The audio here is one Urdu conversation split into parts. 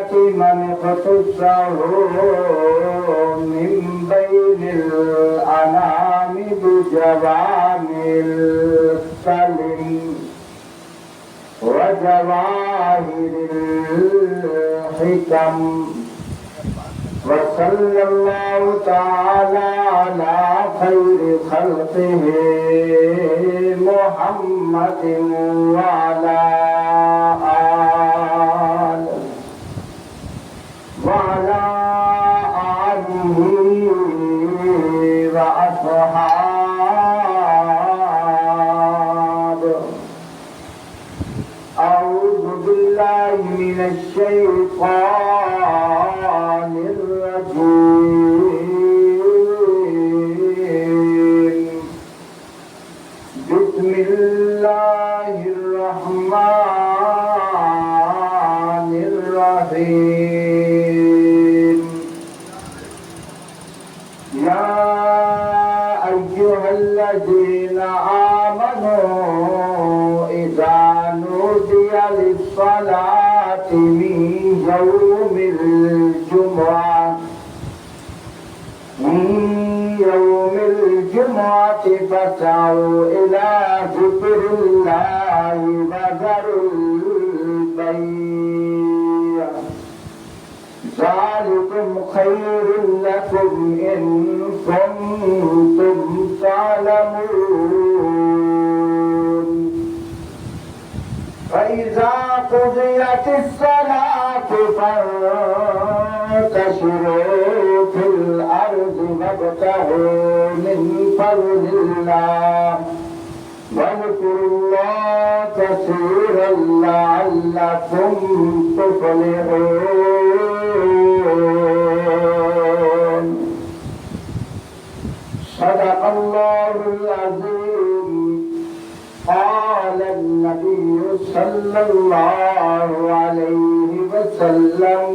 الجنة من اختصه من بين الأنام بجوامع الكلم وجواهر الحكم وصلى الله تعالى على خير خلقه محمد وعلى آله وأصحابه. أعوذ بالله من الشيطان الرجيم. بسم الله الرحمن الرحيم. يا أيها الذين آمنوا إذا نودي للصلاة من يوم الجمعة فاسعوا إلى ذكر الله وذروا البيع ذلكم خير لكم إن كنتم تعلمون. فإذا قضيت الصلاة فانتشروا في الأرض وابتغوا من فضل الله واذكروا الله كثيرا لعلكم تفلحون. صدق الله العظيم. قال النبي صلى الله عليه وسلم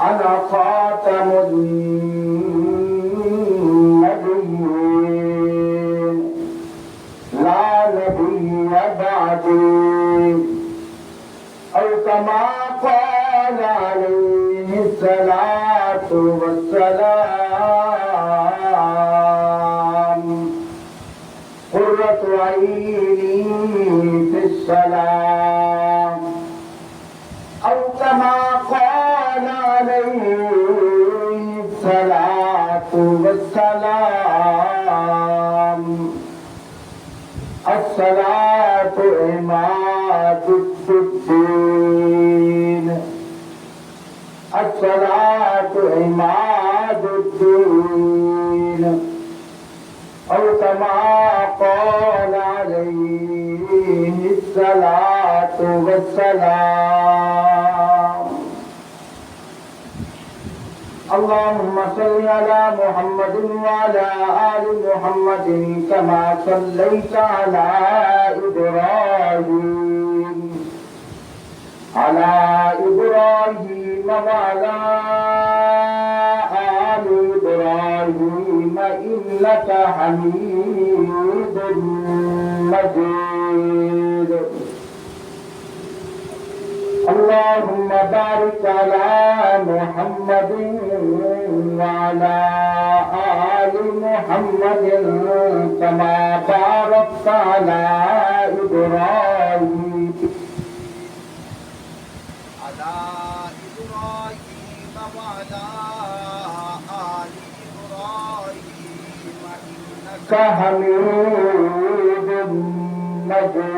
أنا خاتم النبيين لا نبي بعدي أو كما قال عليه الصلاة والسلام. قرة عيني في الصلاة أو كما قال عليه الصلاة والسلام. الصلاة عماد الدين. الصلاة عماد الدين أو كما قال عليه الصلاة والسلام. اللهم صل على محمد وعلى آل محمد كما صليت على إبراهيم وعلى آل إبراهيم إنك حميد مجيد. اللهم بارك على محمد وعلى آل محمد كما باركت على إبراهيم وعلى آل إبراهيم إنك حميد مجيد.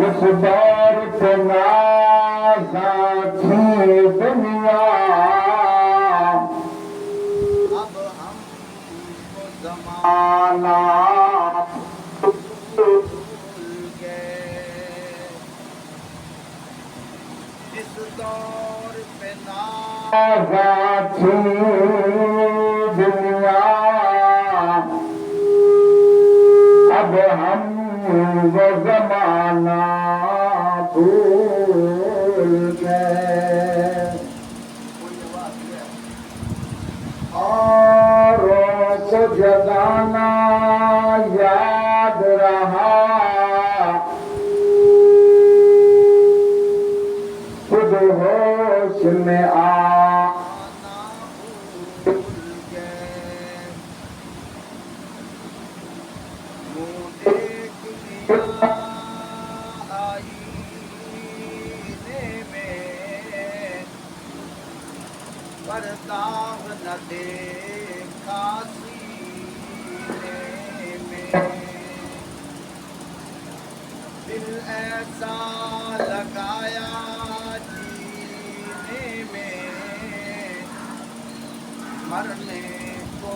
اخبار تنازعات دنیا اب ہم زمانہ بھول گئے. جس دور پہ نازعات دنیا اب ہم وہ زمانہ بھول گئے. اوروں کو جگانا یاد رہا دیکھا سینے میں دل ایسا لگایا جینے میں مرنے کو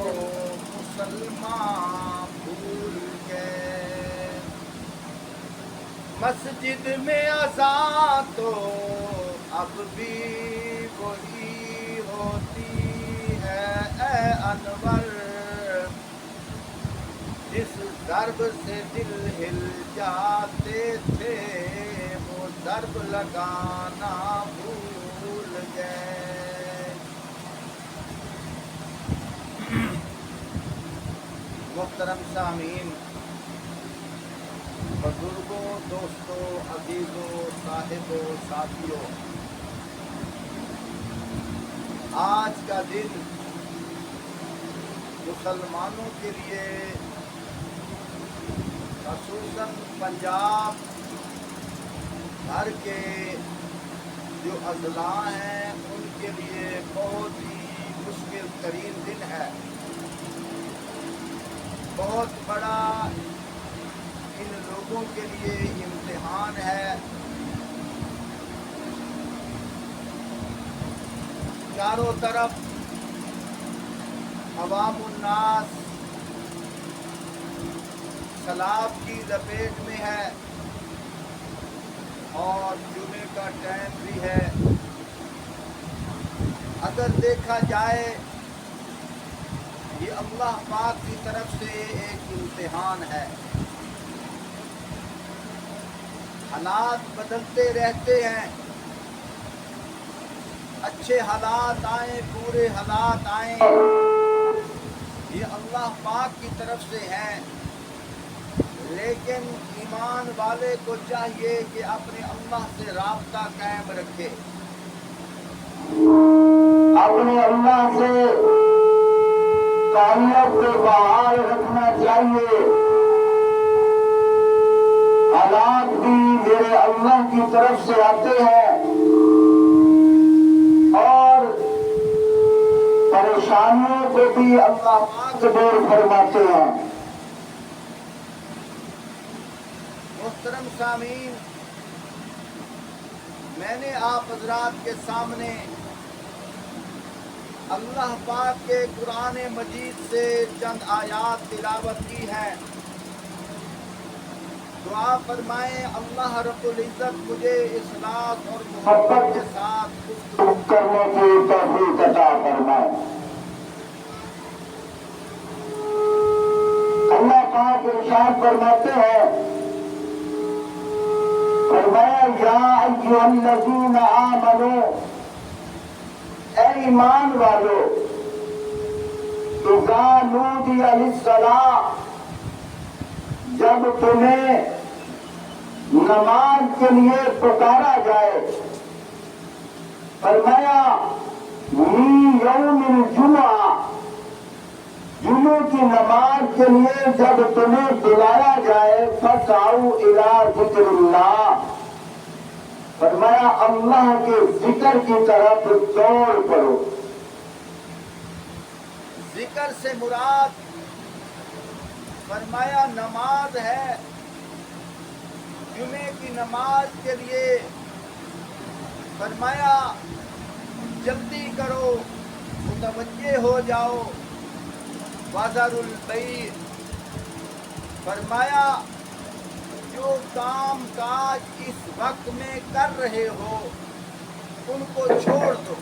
مسلمان بھول گئے مسجد میں اذان تو اب بھی وہی ہوتی ہے اے انور جس ضرب سے دل ہل جاتے تھے وہ ضرب لگانا بھول گئے محترم سامعین بزرگوں دوستوں عزیزوں صاحبوں ساتھیوں آج کا دن مسلمانوں کے لیے خصوصاً پنجاب بھر کے جو اضلاع ہیں ان کے لیے بہت ہی مشکل ترین دن ہے بہت بڑا ان لوگوں کے لیے امتحان ہے چاروں طرف عوام الناس سیلاب کی لپیٹ میں ہے اور جمعے کا ٹائم بھی ہے اگر دیکھا جائے یہ اللہ پاک کی طرف سے ایک امتحان ہے حالات بدلتے رہتے ہیں اچھے حالات آئیں برے حالات آئیں یہ اللہ پاک کی طرف سے ہیں لیکن ایمان والے کو چاہیے کہ اپنے اللہ سے رابطہ قائم رکھے اپنے اللہ سے تعلق کو بحال رکھنا چاہیے حالات بھی میرے اللہ کی طرف سے آتے ہیں اور پریشانیوں کو بھی اللہ پاک دور فرماتے ہیں محترم سامعین میں نے آپ حضرات کے سامنے اللہ پاک کے قرآن مجید سے چند آیات تلاوت کی ہے دعا فرمائیں اللہ رب العزت مجھے اخلاص اور محبت کے ساتھ گفتگو کرنے کی توفیق عطا فرمائے اللہ پاک ارشاد فرماتے ہیں فرمایا یا ایھا الذین آمنوا اے ایمان والو اذا نودی للصلاۃ جب تمہیں نماز کے لیے پکارا جائے فرمایا من یوم الجمعہ جمعے کی نماز کے لیے جب تمہیں بلایا جائے فسعوا الی ذکر اللہ فرمایا اللہ کے ذکر کی طرف دوڑ پڑو ذکر سے مراد فرمایا نماز ہے جمعے کی نماز کے لیے فرمایا جلدی کرو متوجہ ہو جاؤ وذروا البیع فرمایا جو کام کاج اس وقت میں کر رہے ہو ان کو چھوڑ دو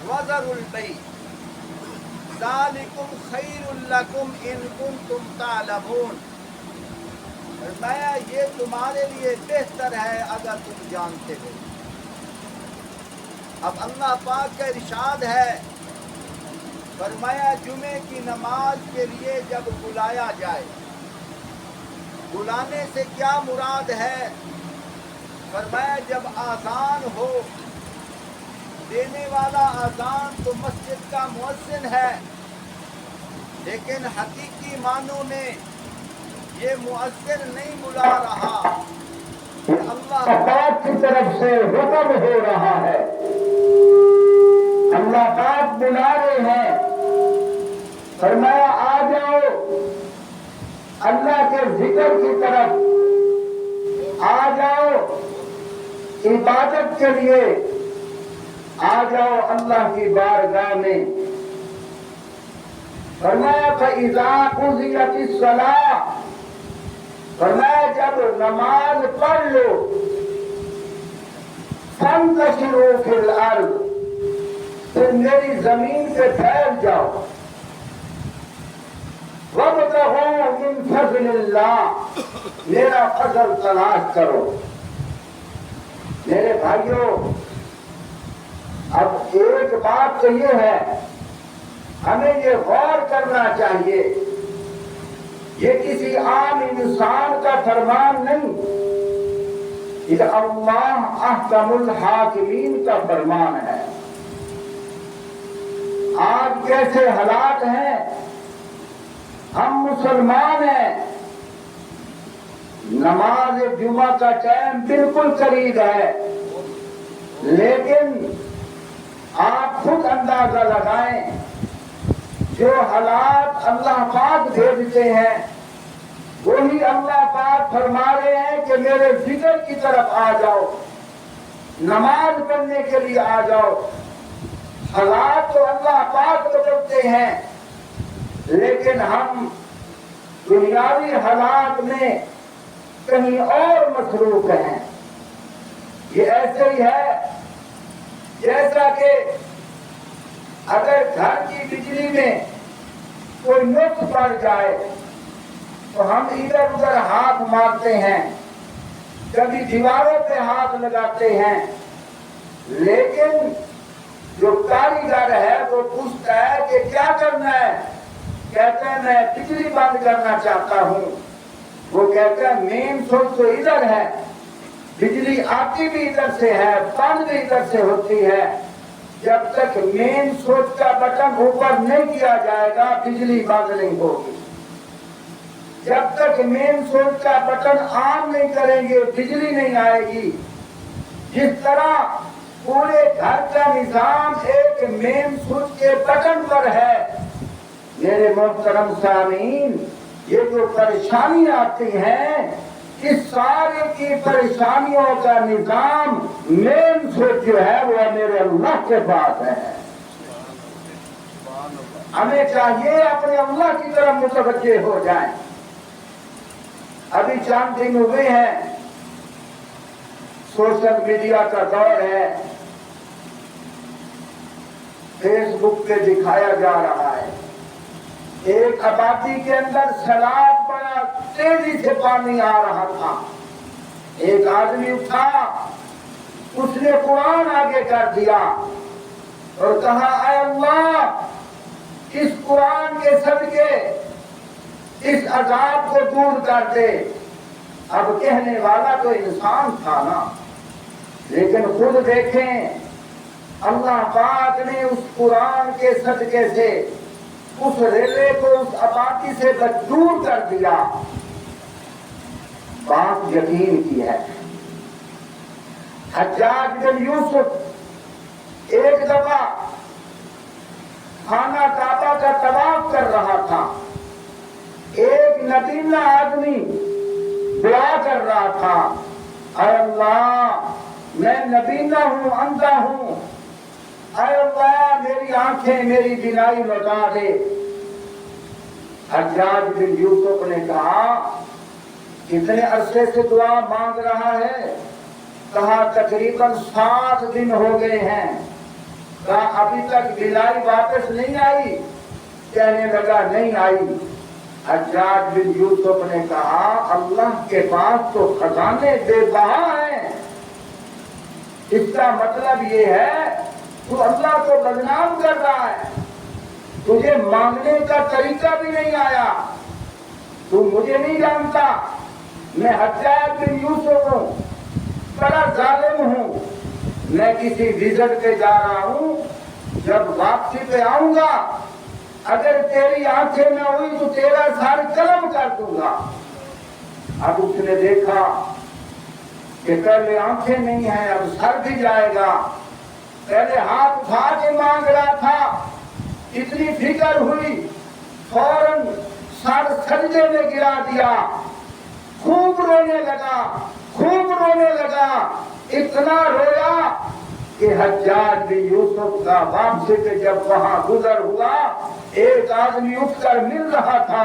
وذروا البیع ذالکم خیر لکم ان کنتم تعلمون فرمایا یہ تمہارے لیے بہتر ہے اگر تم جانتے ہو اب اللہ پاک کا ارشاد ہے فرمایا جمعے کی نماز کے لیے جب بلایا جائے بلانے سے کیا مراد ہے فرمایا جب آذان ہو دینے والا آذان تو مسجد کا مؤذن ہے لیکن حقیقی معنوں میں یہ مؤذن نہیں بلا رہا یہ اللہ پاک کی طرف سے حکم ہو رہا ہے اللہ پاک بلا رہے ہیں، فرمایا آ جاؤ اللہ کے ذکر کی طرف، آ جاؤ عبادت کے لیے، آ جاؤ اللہ کی بارگاہ میں۔ فرمایا فَإِذَا قُضِيَتِ الصَّلَاةُ، فرمایا جب نماز پڑھ لو، فَانْتَشِرُوا فِي الْأَرْضِ، پھر میری زمین پہ پھیل جاؤ، وَابْتَغُوا مِنْ فَضْلِ اللَّهِ، میرا فضل تلاش کرو۔ میرے بھائیوں، اب ایک بات تو یہ ہے، ہمیں یہ غور کرنا چاہیے، یہ کسی عام انسان کا فرمان نہیں، یہ اللہ احکم الحاکمین کا فرمان ہے۔ آج کیسے حالات ہیں، ہم مسلمان ہیں، نماز جمعہ کا ٹائم بالکل قریب ہے، لیکن آپ خود اندازہ لگائیں، جو حالات اللہ پاک بھیجتے ہیں وہی اللہ پاک فرما رہے ہیں کہ میرے ذکر کی طرف آ جاؤ، نماز پڑھنے کے لیے آ جاؤ۔ حالات تو اللہ پاک بدلتے ہیں، لیکن ہم دنیاوی حالات میں کہیں اور مصروف ہیں۔ یہ ایسے ہی ہے جیسا کہ اگر گھر کی بجلی میں کوئی نقص پڑ جائے تو ہم ادھر ادھر ہاتھ مارتے ہیں، کبھی دیواروں پہ ہاتھ لگاتے ہیں، لیکن جو کاریگر ہے وہ پوچھتا ہے کہ کیا کرنا ہے، کہتا ہے میں بجلی بند کرنا چاہتا ہوں، وہ کہتا ہے مین سوئچ تو ادھر ہے، بجلی آتی بھی ادھر سے ہے، بند بھی ادھر سے ہوتی ہے، جب تک مین سوئچ کا بٹن اوپر نہیں کیا جائے گا بجلی بند نہیں ہوگی، جب تک مین سوئچ کا بٹن آن نہیں کریں گے بجلی نہیں آئے گی۔ جس طرح پورے گھر کا نظام ایک مین سوئچ کے بٹن پر ہے، میرے محترم سامعین، یہ جو پریشانیاں آتی ہیں اس سارے کی پریشانیوں کا نظام مین سوئچ جو ہے وہ میرے اللہ کے پاس ہے۔ ہمیں چاہیے اپنے اللہ کی طرف متوجہ ہو جائیں۔ ابھی چند دن ہوئے ہیں، سوشل میڈیا کا دور ہے، فیس بک پہ دکھایا جا رہا ہے ایک آبادی کے اندر سیلاب بڑا تیزی سے پانی آ رہا تھا، ایک آدمی اٹھا، اس نے قرآن آگے کر دیا اور کہا اے اللہ اس قرآن کے صدقے اس عذاب کو دور کر دے۔ اب کہنے والا تو انسان تھا نا، لیکن خود دیکھیں اللہ پاک نے اس قرآن کے صدقے سے اس ریلے کو اس آبادی سے دور کر دیا۔ بات یقین کی ہے۔ حجاج بن یوسف ایک دفعہ خانہ کعبہ کا طواف کر رہا تھا، ایک نبینا آدمی دعا کر رہا تھا، اے اللہ میں نبینا ہوں، اندھا ہوں، اے اللہ میری آنکھیں میری بینائی لوٹا دے۔ حجاج بن یوسف نے کہا کتنے عرصے سے دعا مانگ رہا ہے؟ کہا تقریباً 7 دن ہو گئے ہیں۔ کہا ابھی تک بینائی واپس نہیں آئی؟ کہنے لگا نہیں آئی۔ حجاج بن یوسف نے کہا اللہ کے پاس تو خزانے بے بہا ہیں، اس کا مطلب یہ ہے تو اللہ کو بدنام کر رہا ہے، تجھے مانگنے کا طریقہ بھی نہیں آیا، تو مجھے نہیں جانتا، میں حجاج بن یوسف ہوں، بڑا ظالم ہوں، میں کسی وزٹ پہ جا رہا ہوں، جب واپسی پہ آؤں گا اگر تیری آنکھیں نہ ہوئی تو تیرا سر قلم کر دوں گا۔ اب اس نے دیکھا کہ پہلے آنکھیں نہیں ہیں، اب سر بھی جائے گا، پہلے ہاتھ اٹھا کے مانگ رہا تھا، اتنی فکر ہوئی فوراً سر سجدے میں گرا دیا، خوب رونے لگا، اتنا رویا کہ حجاج بن یوسف کا واپسی پہ جب وہاں گزر ہوا، ایک آدمی اٹھ کر مل رہا تھا۔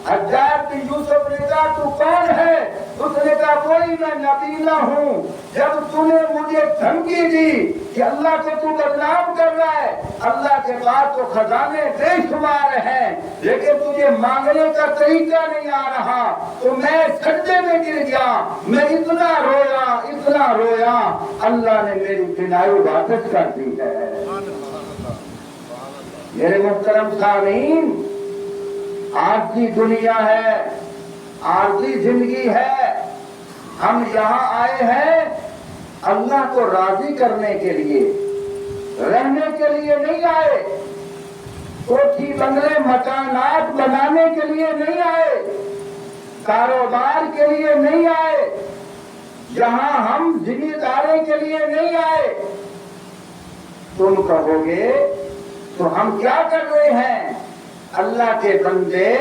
حجاج بن یوسف نے کہا تو کون ہے؟ اس نے کہا کوئی میں نبی نہ ہوں، جب تو نے مجھے دھمکی دی کہ اللہ کو تو بدنام کر رہا ہے، اللہ کے بعد تو خزانے بے شمار ہیں، لیکن تجھے مانگنے کا طریقہ نہیں آ رہا، تو میں سجدے میں گر گیا، میں اتنا رویا، اللہ نے میری بینائی واپس کر دی ہے۔ میرے محترم سامعین، عارضی دنیا ہے، عارضی زندگی ہے، ہم یہاں آئے ہیں اللہ کو راضی کرنے کے لیے، رہنے کے لیے نہیں آئے، کوٹھی بنگلے مکانات بنانے کے لیے نہیں آئے، کاروبار کے لیے نہیں آئے، یہاں ہم ذمہ داری کے لیے نہیں آئے۔ تم کہو گے تو ہم کیا کر رہے ہیں؟ اللہ کے بندے،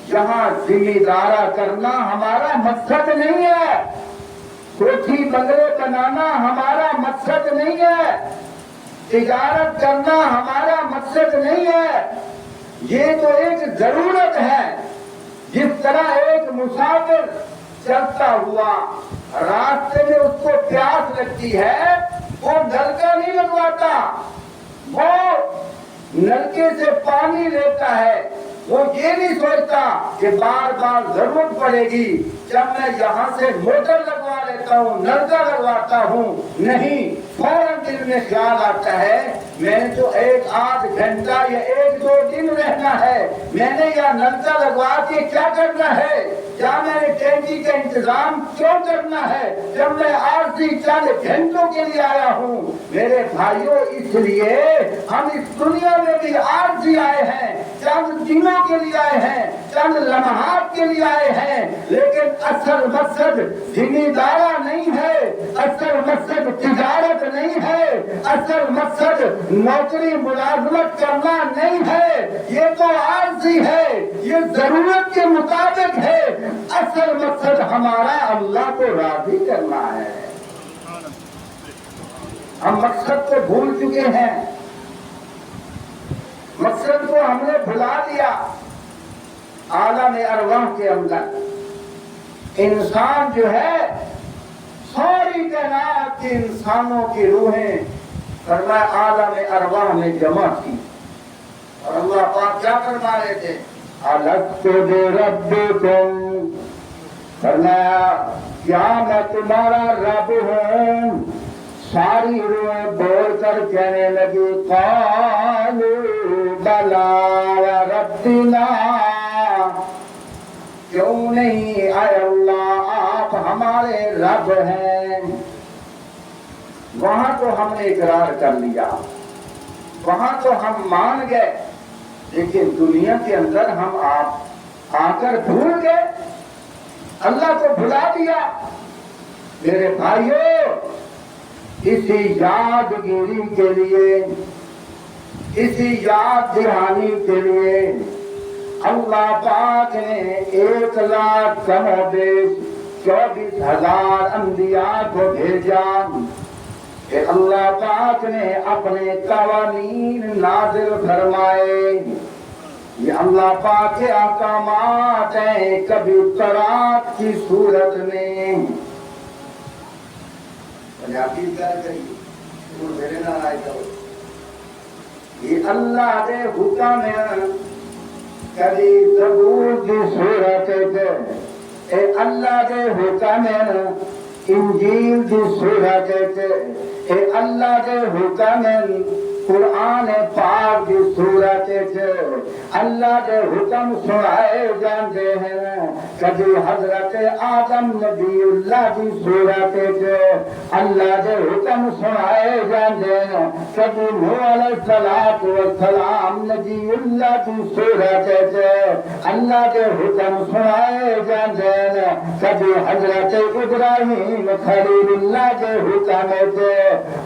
یہاں ذمہ دارا کرنا ہمارا مقصد نہیں ہے، کوٹھی بنگلے بنانا ہمارا مقصد نہیں ہے، تجارت کرنا ہمارا مقصد نہیں ہے، یہ تو ایک ضرورت ہے۔ جس طرح ایک مسافر چلتا ہوا راستے میں اس کو پیاس لگتی ہے، وہ نلکا نہیں لگواتا، وہ نلکے سے پانی لیتا ہے، وہ یہ نہیں سوچتا کہ بار بار ضرورت پڑے گی، جب میں یہاں سے موٹر لگوا لیتا ہوں، نلکا لگواتا ہوں، نہیں، فوراً دل میں خیال آتا ہے میں نے تو ایک آدھ گھنٹہ یا ایک دو دن رہنا ہے، میں نے یا نلکا لگوا کے کیا کرنا ہے، یا میں نے ٹینکی کا انتظام کیوں کرنا ہے جب میں عارضی چند گھنٹوں کے لیے آیا ہوں۔ میرے بھائیوں، اس لیے ہم اس دنیا میں بھی عارضی آئے ہیں، چند دنوں کے لیے آئے ہیں، چند لمحات کے لیے آئے ہیں، لیکن اصل مقصد ذمہ دارا نہیں ہے، اصل مقصد تجارت نہیں ہے، اصل مقصد نوکری ملازمت کرنا نہیں ہے، یہ تو عارضی ہے، یہ ضرورت کے مطابق ہے، اصل مقصد ہمارا اللہ کو راضی کرنا ہے۔ ہم مقصد کو بھول چکے ہیں، مقصد کو ہم نے بھلا دیا۔ عالم ارواح کے اندر انسان جو ہے، ساری کائنات کے انسانوں کی روحیں فرمایا عالم ارواح میں جمع تھی، اور اللہ پاک کیا فرما رہے تھے؟ الست بربکم، فرمایا کیا میں تمہارا رب ہوں؟ ساری روحیں بول کر کہنے لگی قالوا بلا ربنا، کیوں نہیں اے اللہ آپ ہمارے رب ہیں۔ وہاں تو ہم نے اقرار کر لیا، وہاں تو ہم مان گئے، لیکن دنیا کے اندر ہم آپ آ کر بھول گئے، اللہ کو بھلا دیا۔ میرے بھائیوں، اسی یادگیری کے لیے، اسی یاد دہانی کے لیے اللہ پاک نے 1,00,000 کم و بیش 24,000 انبیاء کو بھیجا کہ اللہ پاک نے اپنے قوانین نازل فرمائے۔ یہ اللہ پاک کے احکامات ہیں، کبھی تورات کی صورت میں، یہ اللہ کے حکم ہے، کبھی زبور کی صورت ہے، اے اللہ کے حکم ہے، انجیل کی صورت ہے، اے اللہ کے حکم ہے، قرآن پاک کی صورت اللہ کے حکم سنائے جاندے ہیں کبھی حضرت آدم نبی اللہ کی صورت اللہ کے حکم سنائے جاندے ہیں کبھی نوح علیہ السلام نبی اللہ کی صورت اللہ کے حکم سنائے جاندے ہیں کبھی حضرت ابراہیم خلیل اللہ کے حکم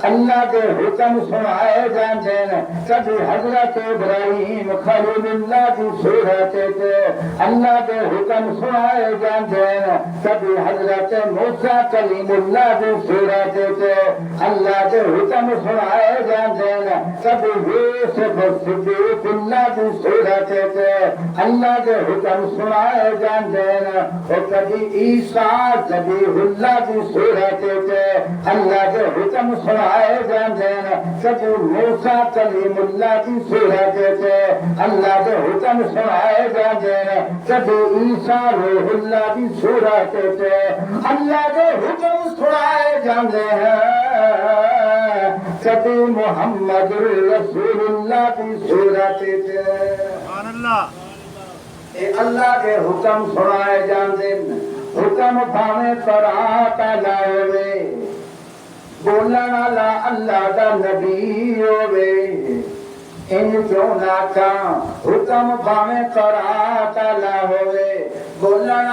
اللہ کے حکم سنائے جاندے ہیں کبھی حضرت ابراہیم خلیل اللہ کی صورت اللہ کے حکم سنائے جاندے ہیں کبھی حضرت موسیٰ کلیم اللہ کی صورت اللہ کے حکم سنائے جاندے ہیں کبھی یوسف صدیق اللہ کی صورت اللہ کے حکم سنائے جاندے ہیں اور کبھی عیسیٰ ذبیح اللہ کی صورت اللہ کے حکم سنائے جاندے ہیں کبھی موسیٰ کلیم اللہ کی صورت اللہ کے حکم سنائے جاندے ہیں کبھی عیسیٰ روح اللہ کی صورت اللہ کے حکم سنائے جاندے ہیں کبھی محمد رسول اللہ کی صورت سبحان اللہ اے اللہ کے حکم سنائے جاندے ہیں حکم بھاویں قرآن ہوئے بولن والا اللہ کا نبی ہوئے ان کیوں نہ کہاں حکم بھاویں قرآن ہوئے بولن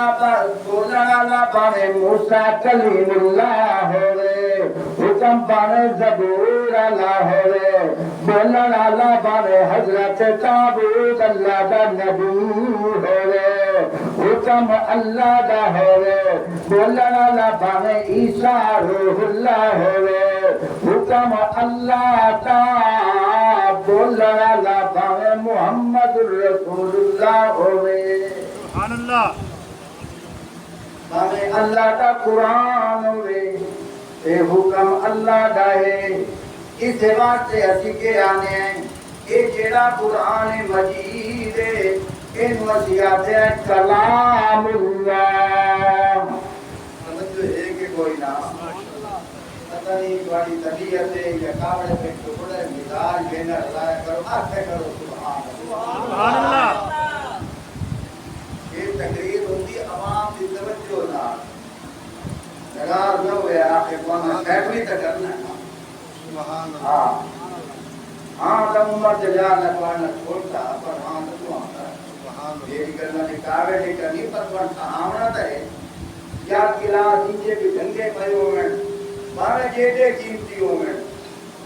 والا بھاویں موسیٰ کلیم اللہ ہوئے حکم بھاویں زبور اللہ ہوئے بولن والا بھاویں حضرت تابوت اللہ کا نبی ہوئے حکم اللہ دا ہوئے بولن والا بھاویں عیسیٰ روح اللہ ہوئے حکم اللہ دا بولن والا بھاویں محمد رسول اللہ ہوئے سبحان اللہ بھاویں اللہ کا قرآن ہوئے اے حکم اللہ دا ہے اس واسطے اسی کے آنے ہیں اے جیڑا قرآن مجید ہے ان وسیعت ہے کلام اللہ سمجھو ہے کہ کوئی نہ پتہ نہیں تمہاری طبیعت ہے یا کابڑے پہ ٹکڑے مزاج لینا رضایا کرو آتے کرو سبحان اللہ یہ تقریر ہوتی عوام کی توجہ نہ نگار نہ ہوئے آخر کوانا فیملی تک کرنا ہے سبحان اللہ ہاں ہاں تم عمر جلیا نہ پڑھنا چھوڑتا پر ہاں نہ تو آتا ہے سبحان اللہ یہ کرنا نکاوے نہیں کرنی پر پر سامنا ہے یا کلاس نیچے بھی دھنگے پہ ہوئے بارے جیدے قیمتی ہوئے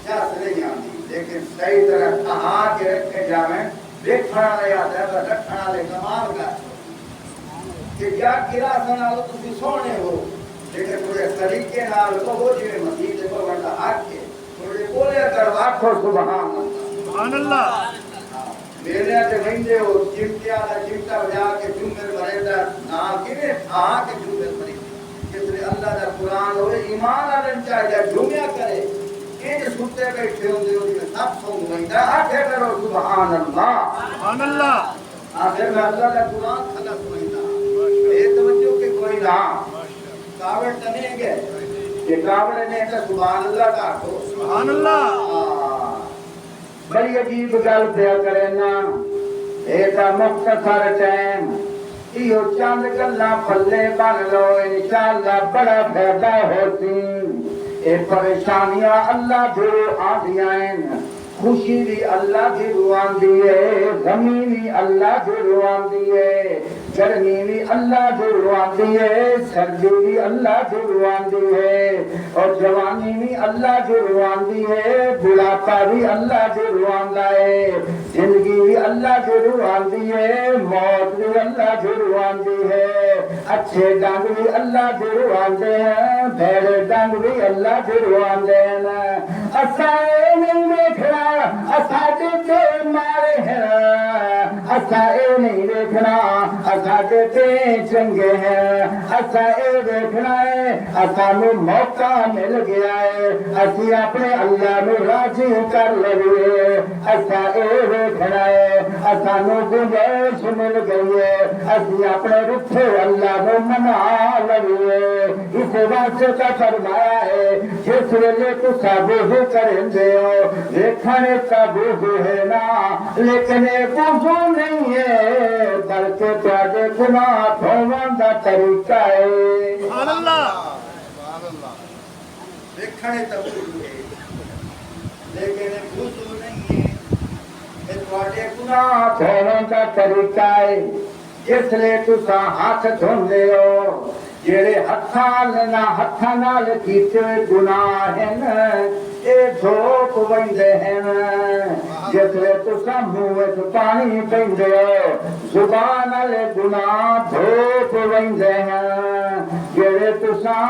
چاس نہیں آتی لیکن صحیح طرح کہاں کے رکھے جاویں دیکھ پڑا رہے آتا ہے پر رکھنا لے کمال کا کہ یا کلاس نہ لو تسی سونے ہو لیکن تھوڑے طریقے نال کو ہو جوے مسجد کو ورنہ حق کے تھوڑے بولے کر واکھو سبحان اللہ سبحان اللہ میرے تے ویندے ہو چمٹیا دا چمٹا بجا کے جمل بریدا نا کنے تھا کہ جمل بری جتنے اللہ دا قرآن ہوئے ایمان آلن چاہیے جمعہ کرے ان ستے بیٹھے ہوں دے ہوئے سب سنگ ویندہ آٹھے کرو سبحان اللہ سبحان اللہ آخر میں اللہ دا قرآن خلق ویندہ اے توجہ کہ کوئی نہ کاوڑ تنے گئے کہ کاوڑ نے کہ سبحان اللہ کا آٹھو سبحان اللہ بڑی عجیب گل پیا کرے نا ایسا مختصر ٹائم یہ چند گلاں پھلے بن لو انشاءاللہ بڑا فائدہ ہوتی اے پریشانیاں اللہ جو آدیاں خوشی بھی اللہ کی روان دیئے غمی بھی اللہ کی روان دیئے گرمی بھی اللہ کی روان دیئے سردی بھی اللہ کی روان دیئے اور جوانی بھی اللہ کی روان دیئے بڑھاپا بھی اللہ کی روان دائے زندگی بھی اللہ کی روان دیئے موت بھی اللہ کی روان دیئے اچھے ڈنگ بھی اللہ کی روان دے بھیڑے ڈنگ بھی اللہ کی روان دے اسائے نہیں دیکھنا اساتے تے مارے ہیں اسائے نہیں دیکھنا اساتے تے چنگے ہیں اسائے دیکھنا ہے اسانو موقع مل گیا ہے اسی اپنے اللہ نو راضی کر لئے اسائے دیکھنا ہے اسانو گنجائش مل گئی ہے اسی اپنے رکھے اللہ نو منا لئے اسے واسطے کا فرمایا ہے جس ویلے تسا وضو کرندے ہو دیکھنے کا وضو ہے نا لیکن وضو نہیں ہے بلکہ تواڈے گناہ دھوون دا طریقہ ہے سبحان اللہ دیکھنے تک وضو ہے لیکن وضو نہیں ہے یہ تواڈے گناہ دھوون دا طریقہ ہے جس لئے تسا ہاتھ دھوندے ہو جڑے ہتھاں نال کیتے گناہ ہیں اے دھوپ ویندے ہیں جس لئے تسا منہ وچ پانی پیندے ہو زبان والے گناہ دھوپ ویندے ہیں جڑے تسا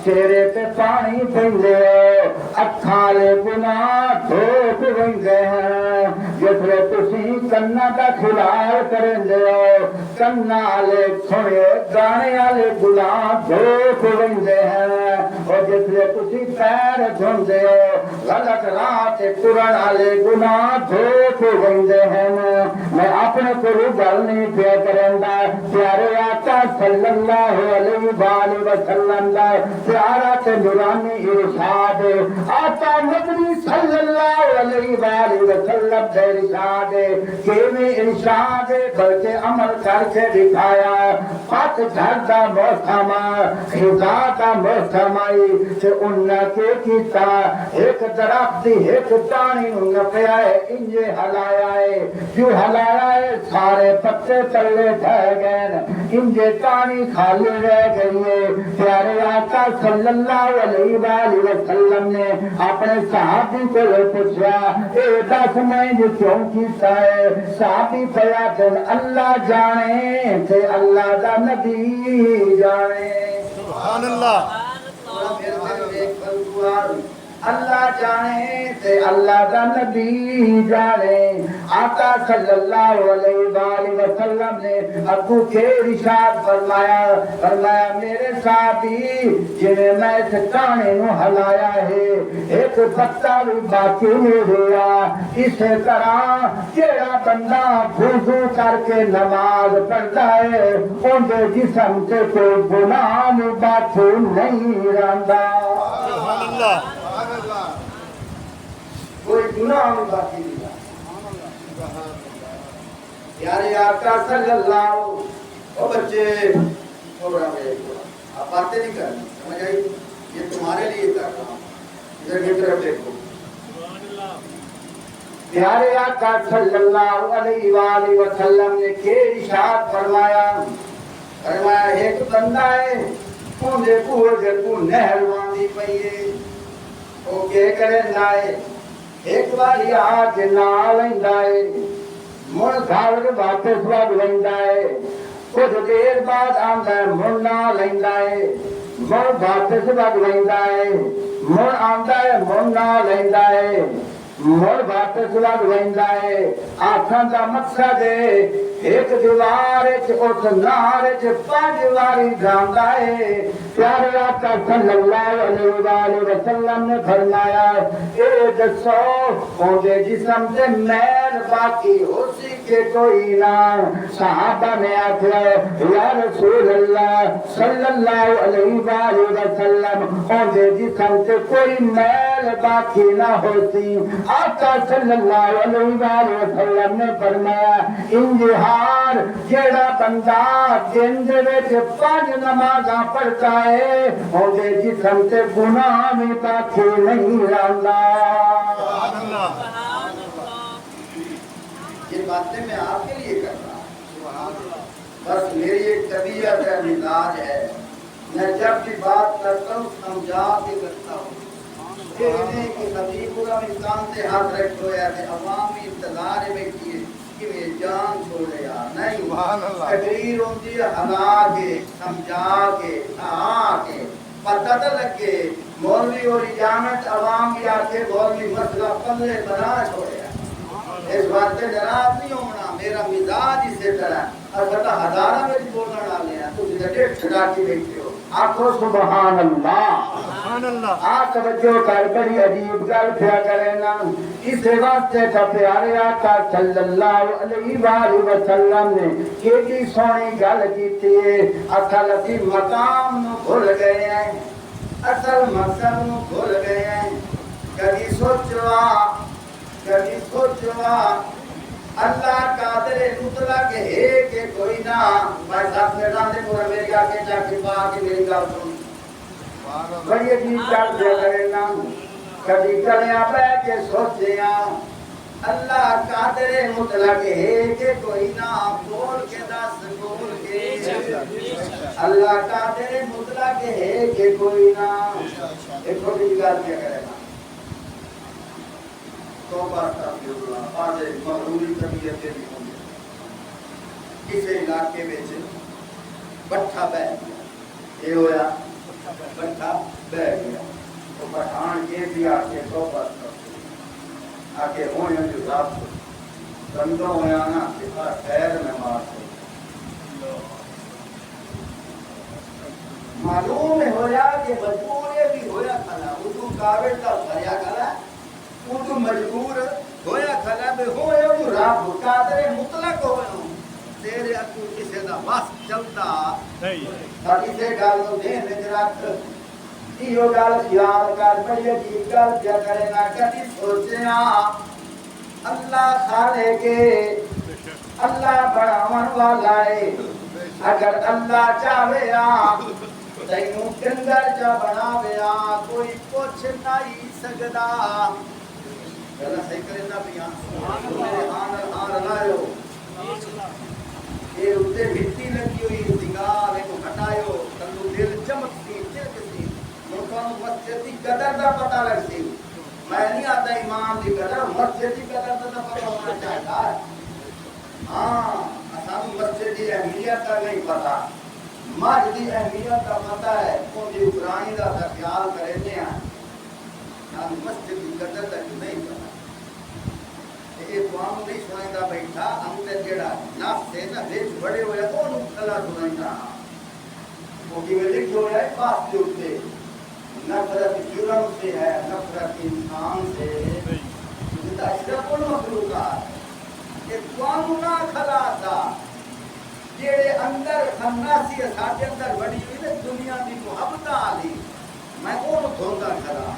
چہرے تے پانی پیندے ہو اکھاں والے گناہ دھوپ ویندے ہیں جس لئے تسی کناں دا خلال کریندے ہو کناں والے سنے گانے والے گناہ دھوپ ویندے ہیں اور جس لئے تسی پیر دھوندے ہو غلط راہ تے ٹرن والے گناہ دھوپ ویندے ہیں میں اپنے کو گل نہیں پیا کرندا پیارے آقا صلی اللہ علیہ وآلہ وسلم دا پیارا تے نورانی ارشاد آقا مدنی صلی اللہ علیہ وآلہ وسلم دے ارشاد کیویں ارشاد بلکہ عمل کر کے دکھایا پت جھڑ دا موسم خزاں دا موسم آئی تے انہاں کے کیتا ایک درخت ایک ٹانی نپیا ہے انجے ہلایا ہے جو ہلایا ہے سارے پتے تلے ڈھہ گئے انجے ٹانی خالی رہ گئی ہے پیارے آقا صلی اللہ علیہ وآلہ وسلم نے اپنے صحابی کو پوچھا اے دس میں جو کیوں کیتا ہے صحابی فرماتے اللہ جانے تے اللہ دا نبی جانے سبحان اللہ اللہ جانے تے اللہ دا نبی جانے آقا صلی اللہ علیہ وآلہ وسلم نے ابو کے ارشاد فرمایا میرے صحابی جنہیں میں اس ٹانے نو ہلایا ہے ایک پتا بھی باقی نہیں ہوا اسی طرح جیڑا بندہ وضو کر کے نماز پڑھتا ہے ان کے جسم سے کوئی گناہ باقی نہیں رہندا سبحان اللہ کوئی گناہ نہیں باقی نہیں یعنی آقا صلی اللہ او بچے آپ باتیں نہیں کرنی سمجھ آئی یہ تمہارے لیے کر رہا ہوں ادھر کی طرف دیکھو پیارے آقا صلی اللہ علیہ وآلہ وسلم نے کہ ارشاد فرمایا ایک بندہ ہے ان دے کوہ دے کو نہر واندی پئی ہے او کے کرے نائے ایک باری آ کے نال لیندا ہے مڑ گھر واپس وگ لیندا ہے کچھ دیر بعد آندا ہے مڑ نال لیندا ہے مڑ واپس وگ لیندا ہے مڑ آندا ہے مڑ نال لیندا ہے مڑ واپس وگ لیندا ہے آکھاں دا مقصد ہے ایک دیوار اس نہر پانچ واری جاندا ہے پیارے آقا صلی اللہ علیہ وآلہ وسلم نے فرمایا اے دسو اونڈے جسم سے میل باقی ہو سی کے کوئی نہ صحابہ نے آخیا یا رسول اللہ صلی اللہ علیہ وآلہ وسلم اونڈے جسم سے کوئی میل باقی نہ ہو سی آقا صلی اللہ علیہ وآلہ وسلم نے فرمایا انجہار جیڑا بندہ دن دے وچ 5 نمازاں پڑھتا ہے اودے جسم تے گناہ بھی باقی نہیں رہندا یہ باتیں میں آپ کے لیے کر رہا ہوں بس میری ایک طبیعت ہے مزاج ہے میں جب بھی بات کرتا ہوں سمجھا کے کرتا ہوں کہنے کی خطیب پورا انسان سے ہاتھ رکھو یا عوامی انتظار میں کیے کہ میں جان چھوڑے یا نہیں تقریر ہوتی ہے ہلا کے سمجھا کے کہا کے پتہ تو لگے مولوی اور اجامت عوام کی آتے مولوی مسئلہ پلے بنا چھوڑے اس بات سے جناب نہیں ہونا میرا مزاج اسے طرح اور بتا ہزارہ میں بولنا ڈالے ہیں تو جگہ چھڑا کے دیکھتے ہو آخو سبحان اللہ آپ توجہ کر بڑی عجیب گل پیا کرے نا اس واسطے کا پیارے آقا صلی اللہ علیہ وآلہ وسلم نے کیڑی سونی گل کیتی ہے اصل اسی مقام نو بھول گئے ہیں اصل مقصد نو بھول گئے ہیں کبھی سوچوا اللہ قادر مطلق ہے کہ کوئی نہ بھائی صاحب میدان دے پورا میری آگے جا کے پا کے میری گل سن بڑی عجیب کر دے کرے نا کبھی کلیاں بہ کے سوچیاں اللہ قادر مطلق ہے کہ کوئی نہ بول کے دس بول کے اللہ قادر مطلق ہے کہ کوئی نہ ایک چھوٹی گل کیا کرے گا توبہ استغفراللہ آج مغروری طبیعت بھی ہوں گے کسی علاقے میں بٹھا بہ گیا یہ ہویا بٹھا بہ گیا تو پٹھان کے بھی آ کے توبہ استغفراللہ آ کے ہوئے جو رب بندوں ہویا نا کہ خیر میں مار سے معلوم ہویا کہ مجبور بھی ہویا کھلا اردو کاوڑ کا بھریا کھلا اردو مجبور ہویا کھلا بے ہویا جو رب قادر مطلق ہویا تیرے اکو کسی دا بس چلتا تاکہ سے گل نو دین وچ رکھ ایو گل خیال کر بڑی عجیب گل کیا کرے نا کدی سوچیا اللہ خالق اللہ بڑھاون والا ہے اگر اللہ چاہے تینوں ڈنگر جا بناویا کوئی پوچھ نہیں سکدا گلا صحیح کرے نا پیاں میرے ہان لایو یہ اتے مٹی لگی ہوئی سنگار کو ہٹایو تنو دل چمکتی چرکتی لوکاں نوں مسجد دی قدر دا پتہ لگ سی میں نہیں آتا امام دی قدر مسجد دی قدر دا پتہ ہونا چاہتا ہے ہاں اسانو مسجد دی اہمیت کا نہیں پتہ مسجد دی اہمیت کا پتہ ہے او دی عمرانی دا خیال کرنے ہیں ہم مسجد کی قدر تک نہیں پتا یہ قوم نہیں سنائیدا بیٹھا ہم نے جڑا نفس ہے نا وچ بڑے ہوئے اونوں کلا سنائیدا وہ کی میں لکھ ہوا ہے پاس کے اوپر نفرت جرم سے ہے نفرت انسان سے یہ اشرف المخلوقات یہ قوم نہ کھلا تھا جڑے اندر خناسی ساڈے اندر بڑی ہوئی نا دنیا دی محبت علی میں اونوں دھوندا کھلا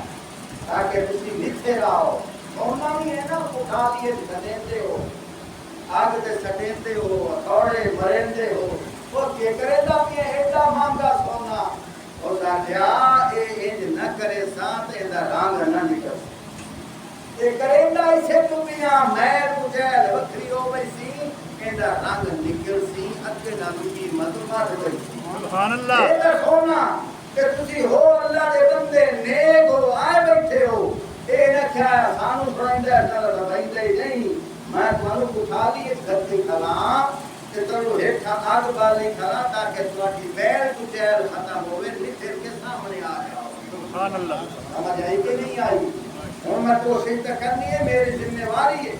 تاکہ تسی نکھے رہو ہونا بھی ہے نا اٹھا لیے سٹیندے ہو آگ تے سٹیندے ہو ہتھوڑے مریندے ہو وہ کے کرے دا بھی ایڈا مہنگا سونا اور دیا اے انج نہ کرے ساتھ اے دا رنگ نہ نکل اے کریندا اسے تو میاں میں مجھے وکری ہو وئی سی اے دا رنگ نکل سی اگے نالوں کی مدد مار ہوئی سی سبحان اللہ اے دا سونا کہ تسی ہو اللہ دے بندے نیک ہو آئے بیٹھے ہو اے نہ کیا سانو سنائندا چل بھائیدا ہی نہیں میں تانوں اٹھا لی اس دھرتی کھلا تے تانوں ہیٹھا آگ بالی کھلا تاکہ تواڈی بیل کچیل ختم ہوے نکل کے سامنے آ جاؤ سبحان اللہ سمجھ آئی کہ نہیں آئی ہن میں کوشش کرنی ہے میری ذمہ داری ہے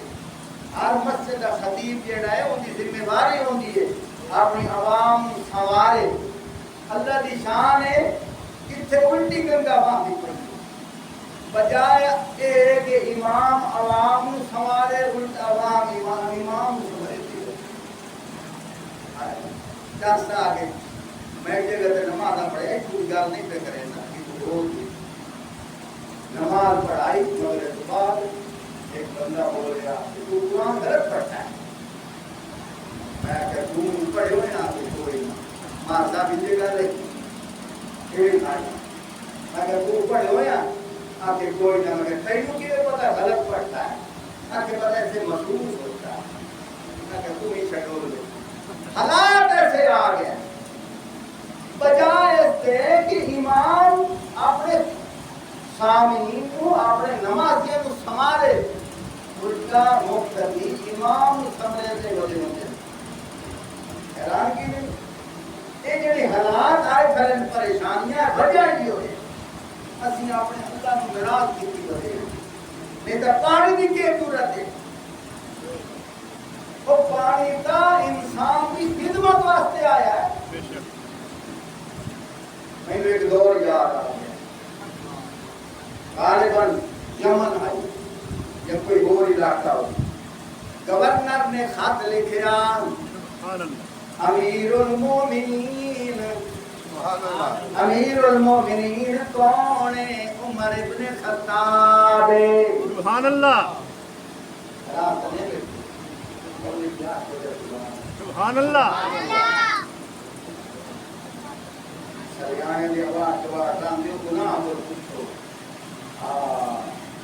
ہر مسجد کا خطیب جڑا ہے ان کی ذمہ داری ہوندی ہے اپنی عوام سوارے اللہ دی شان ہے کتھے الٹی گنگا باندھی پڑی بجائے اے کہ امام عوام سوارے الٹا عوام امام سوارے دس آگے میں جگہ نماز پڑھے کوئی گل نہیں پہ کرے نا نماز پڑھائی مغرب کے بعد ایک بندہ بول رہا تو قرآن غلط پڑھتا ہے میں کہ تم پڑھے ہوئے نا تو کوئی نہ ماں صاحب ان جگہ لے کھیل کھائی میں کہ تم پڑھے ہوئے نا آگے کوئی نہ مگر تینوں کی پتہ غلط پڑھتا ہے آگے پتہ ایسے محسوس ہوتا ہے میں کہ تم ہی چھٹول لے حالات ایسے آ گئے بجائے اس کے کہ امام اپنے سامعین کو اپنے نمازیوں کو سنبھالے الٹا مقتدی امام سمجھے سے ہوتے ہوتے حیران کی نہیں یہ جڑی حالات آئے پھر پریشانیاں وجہ نہیں ہوئے اسی اپنے اللہ کو ناراض کی وجہ نہیں تو پانی کی کیا ضرورت ہے وہ پانی کا انسان کی خدمت واسطے آیا ہے میں نے ایک دور یاد آ گیا غالباً یمن آئی یا کوئی اور علاقہ ہو گورنر نے خط لکھا امیر المومنین امیر المومنین کون ہے؟ عمر ابن خطاب سبحان اللہ سبحان اللہ سریانے دی آواز جواب دیو گناہ اور پوچھو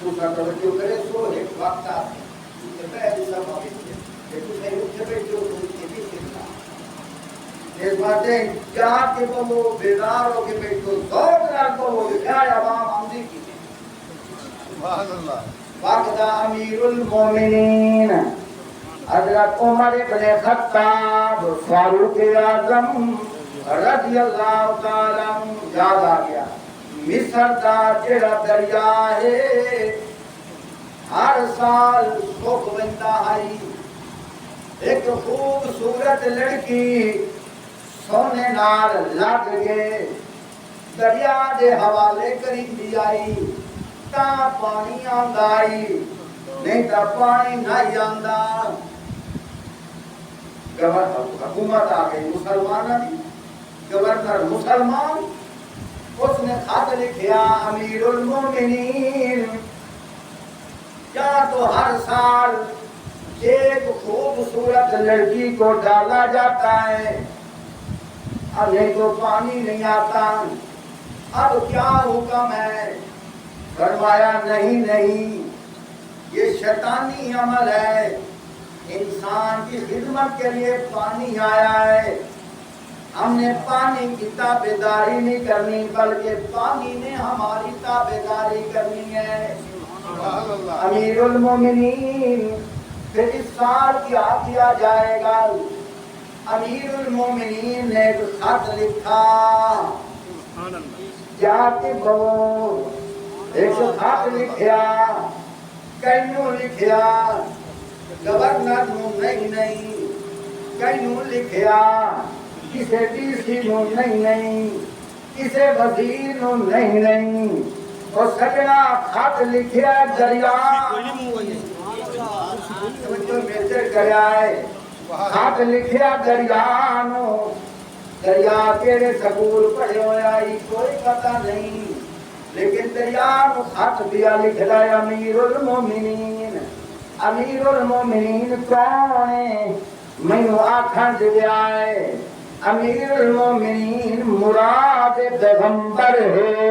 تو کا توجہ کرے سو ایک وقت آتا ہے پہلی سب آگے کہ تو نہیں اٹھ بیٹھو تو یہ بھی سکتا اس باتیں جا کے بولو بیدار ہو کے بیٹھو ذوق نال بولو کیا عوام آمدی کی سبحان اللہ وقت امیر المومنین حضرت عمر ابن خطاب فاروق اعظم رضی اللہ تعالیٰ عنہ یاد آ گیا مصر دا جڑا دریا ہے ہر سال سکھ بنتا آئی ایک خوبصورت لڑکی سونے نال لگ گئے دریا دے حوالے کری دی آئی تا پانی آندا آئی نہیں تا پانی نہیں آندا حکومت آ گئی مسلمانہ دی گورنر مسلمان اس نے خط لکھیا امیر المومنین کیا تو ہر سال ایک خوبصورت لڑکی کو ڈالا جاتا ہے اب نہیں تو پانی نہیں آتا اب کیا حکم ہے؟ فرمایا نہیں نہیں یہ شیطانی عمل ہے انسان کی خدمت کے لیے پانی آیا ہے ہم نے پانی کی تابعداری نہیں کرنی بلکہ پانی نے ہماری تابعداری کرنی ہے امیر المومنین پھر اس سال کیا کیا جائے گا امیر المومنین نے ایک خط لکھا جا کے بولو ایک خط لکھیا کئیوں لکھیا گورنر نو نہیں کئیوں لکھیا کسے ڈی سی نو نہیں کسے وزیر نو نہیں اور سجنا خط لکھیا دریا خط لکھیا دریا نو دریا کیڑے سکول پڑھے ہویا کوئی پتہ نہیں لیکن دریا نو خط دیا لکھ رہا امیر المومنین امیر المومنین کون ہے مینوں آکھن دیا ہے امیر المومنین مراد پیغمبر ہے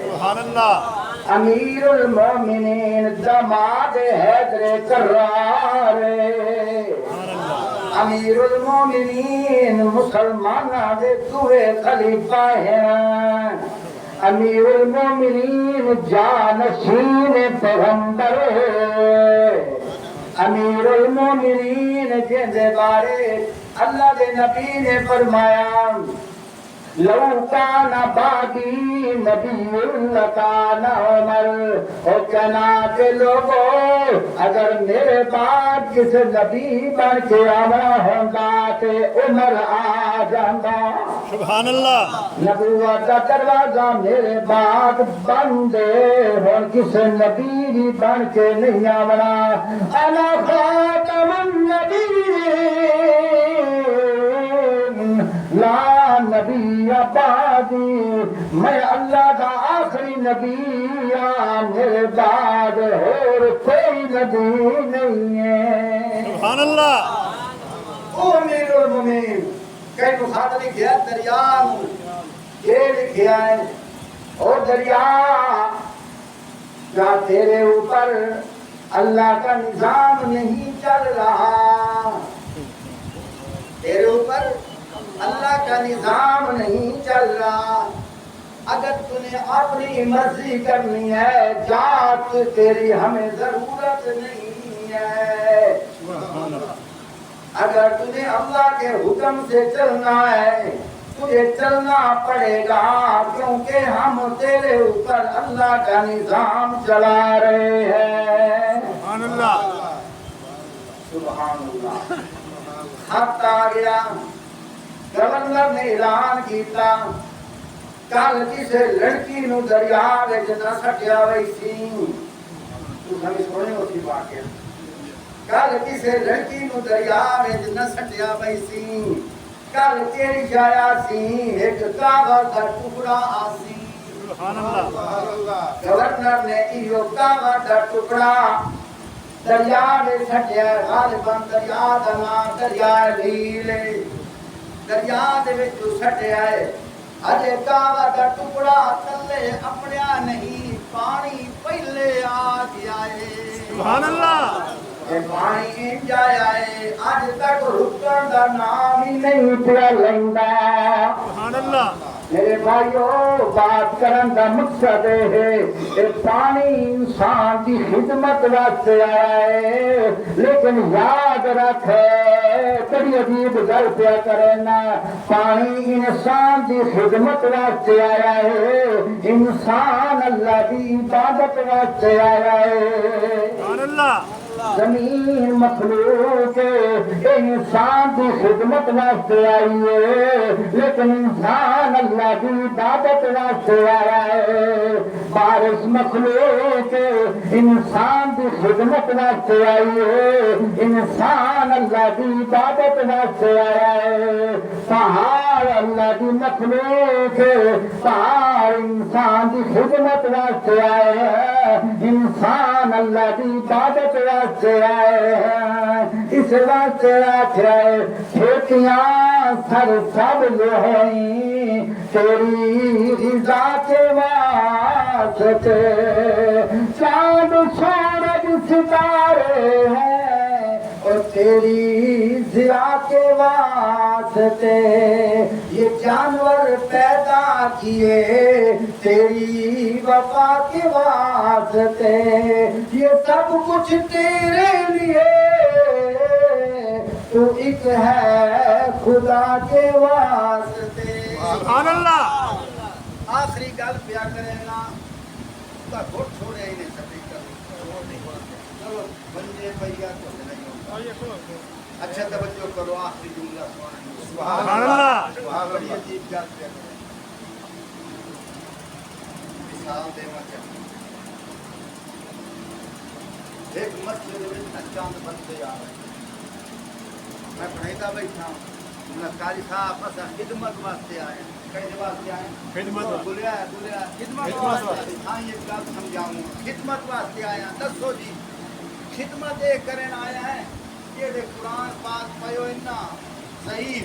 سبحان اللہ امیر المومنین دماد حیدر کرار امیر المومنین مسلمانہ دے دوے خلیفہ ہیں امیر المومنین جانشین پیغمبر امیر المومنین جن دے بارے اللہ دے نبی نے فرمایا لو کان بعدی نبی لکان عمر او کہنا کہ لوگو اگر میرے بعد کسی نبی بن کے آنا ہوگا تے عمر آ جاندہ سبحان اللہ نبوت کا دروازہ میرے بعد بند ہے اور کسی نبی بھی بن کے نہیں آنا انا خاتم النبیین لا نبی بعدی میں اللہ کا آخری نبی میرے بعد اور کوئی نبی نہیں ہے سبحان اللہ او امیر المومنین کئی مخاطب لکھیا دریا یہ لکھیا ہے اور دریا کیا تیرے اوپر اللہ کا نظام نہیں چل رہا تیرے اوپر اللہ کا نظام نہیں چل رہا اگر تُنے اپنی مرضی کرنی ہے جات تیری ہمیں ضرورت نہیں ہے اگر تُنے اللہ کے حکم سے چلنا ہے تجھے چلنا پڑے گا کیونکہ ہم تیرے اوپر اللہ کا نظام چلا رہے ہیں سبحان اللہ سبحان اللہ خط آ گیا گورنر نے اعلان کیتا کل کسی لڑکی نو دریا وچ نہ سٹیا وئی سی تو ہمیں سونے ہوتی واقعہ کل کسی لڑکی نو دریا وچ نہ سٹیا وئی سی کل تیری جایا سی ایک کاغذ دا ٹکڑا آسی سبحان اللہ گورنر نے ایو کاغذ دا ٹکڑا دریا میں سٹیا غالباً دریا دا نام دریا نیل دریا دے وچ سٹیا ہے اجے کاغذ دا ٹکڑا تلے اپڑیا نہیں پانی پہلے آ گیا ہے سبحان اللہ اے پانی جایا ہے اج تک رکن دا نام ہی نہیں پیا لیندا سبحان اللہ میرے بھائیو بات کرن دا مقصد ہے کہ پانی انسان کی خدمت واسطے آیا ہے لیکن یاد رکھ بڑی عجیب گل پیا کرنا پانی انسان کی خدمت واسطے آیا ہے انسان اللہ کی عبادت واسطے آیا ہے سبحان اللہ زمین مخلوق انسان کی خدمت واسطے آئی ہے لیکن انسان اللہ کی عبادت واسطے آیا ہے بارش مخلوق انسان کی خدمت واسطے آئی ہے انسان اللہ کی عبادت واسطے آیا ہے پہاڑ اللہ کی مخلوق پہاڑ انسان کی خدمت واسطے آئے ہیں انسان اللہ کی عبادت واسطے آئے ہیں اس واسطے آخیا ہے کھیتیاں سر سب لوہی تیری رضا کے واسطے چاند سورج ستارے ہیں اور تیری ضیا کے واسطے یہ جانور پیدا کیے تیری وفا کے واسطے یہ سب کچھ تیرے لیے تو ایک ہے خدا کے واسطے سبحان اللہ آخری گل پیا کرے نا کا گھٹ چھوڑے ہی نہیں سکتے چلو بندے بھیا تو نہیں ہوتا اچھا توجہ کرو آخری جملہ سبحان اللہ بڑی عجیب گل پیا کرے مثال دینا چاہیے ایک مسجد میں چند بندے آ رہے میں پڑھائیتا بیٹھا ہوں قاری صاحب اسا خدمت واسطے آئے کہیں واسطے آئے خدمت بولیا خدمت واسطے ہاں یہ گل سمجھاؤں خدمت واسطے آیا دسو جی خدمت یہ کرن آیا ہے یہ قرآن پاک پڑھو اتنا صحیح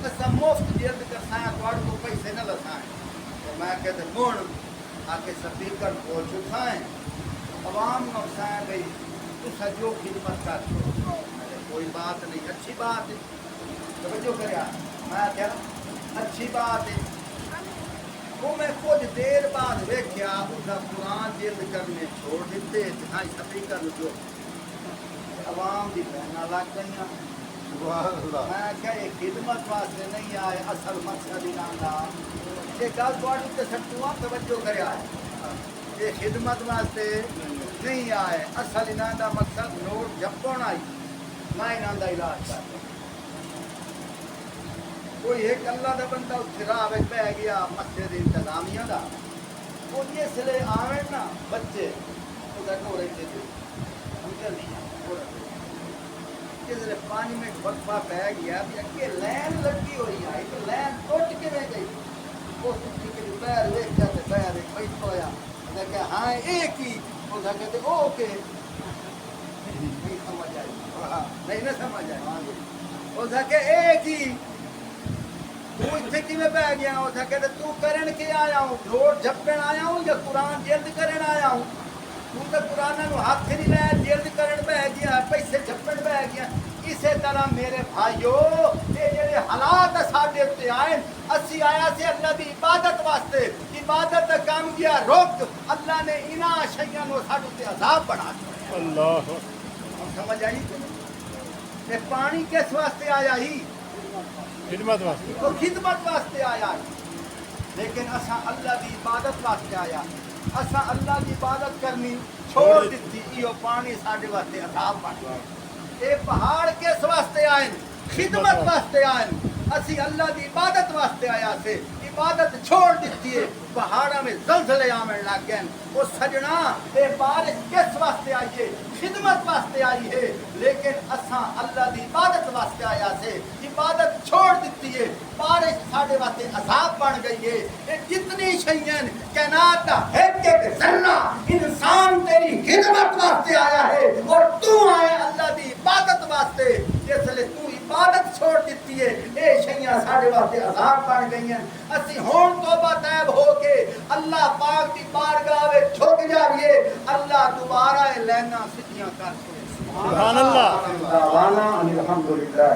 اسا مفت جلد کرسایا تواڈ کو پیسے نہ لسائیں تو میں کہتے کون آ کے سپیکر پہنچ اٹھائیں عوام نقصان گئی تو سجو خدمت کر دو کوئی بات نہیں اچھی بات ہے توجہ کریا میں کیا اچھی بات ہے وہ میں کچھ دیر بعد ویکھیا اس کا قرآن جلد کرنے چھوڑ دیتے ہاں سپیکر جو عوام دی بہنا لگ گئی میں کیا یہ خدمت واسطے نہیں آئے اصل مقصد انہوں یہ گل تھوڑی تے سٹوا توجہ کریا یہ خدمت واسطے نہیں آئے اصل انہوں دا مقصد نوٹ جپن آئی میں انہوں دا علاج کر کوئی ایک اللہ دا بندہ اتنے راہ پہ گیا مسجد انتظامیہ دا وہ اس لیے آویں نا بچے وہ ہو رہے تھے سمجھا نہیں جس لیے 5 منٹ وقفہ پہ گیا کہ لین لگی ہوئی آئی تو لین ٹوٹ کے میں گئی وہ سکتی کے پیر ویک جاتے پیر ایک بیٹھ ہویا کہ ہاں ایک ہی وہ کہتے اوکے نہیں سمجھ آئی نہیں سمجھ آئی وہ کہ ایک ہی تو اتنے کی میں پہ گیا ہوں کہتے تو کرن کے آیا ہوں نوٹ جھپن آیا ہوں یا قرآن جلد کرن آیا ہوں تو تو قرآن نو ہاتھ نہیں لیا جلد کرن پہ گیا پیسے جھپن پہ گیا اسی طرح میرے بھائیو یہ جڑے حالات ساڈے تے آئے اسی آیا سے اللہ دی عبادت واسطے عبادت دا کام کیا روک اللہ نے انہاں شیاں نو ساڈے تے عذاب بنا چھوڑیا اللہ سمجھ آئی کہ پانی کس واسطے آیا ہی خدمت واسطے تو خدمت واسطے آیا لیکن اساں اللہ دی عبادت واسطے آیا اساں اللہ دی عبادت کرنی چھوڑ دیتی ایو پانی ساڈے واسطے عذاب بن گیا اے پہاڑ کس واسطے آئے خدمت واسطے آئے اسی اللہ دی عبادت واسطے آیا سے عبادت چھوڑ دیتی ہے پہاڑوں میں زلزلے آمن لگ گئے وہ سجنا اے بارش کس واسطے آئی ہے خدمت واسطے آئی ہے لیکن اساں اللہ دی عبادت واسطے آیا سے عبادت چھوڑ دیتی ہے بارش ساڈے واسطے عذاب بن گئی ہے یہ جتنی شیئیں کائنات دا ایک ایک ذرہ انسان تیری خدمت واسطے آیا ہے اور تو آیا اللہ دی عبادت واسطے جس لئے تو عبادت چھوڑ دیتی ہے اے شیئیں ساڈے واسطے عذاب بن گئی ہیں اسی ہون توبہ طیب ہو کے اللہ پاک دی بارگاہ میں جھک جائیے اللہ دوبارہ لینا سدیاں کر سبحان اللہ دعوانا الحمدللہ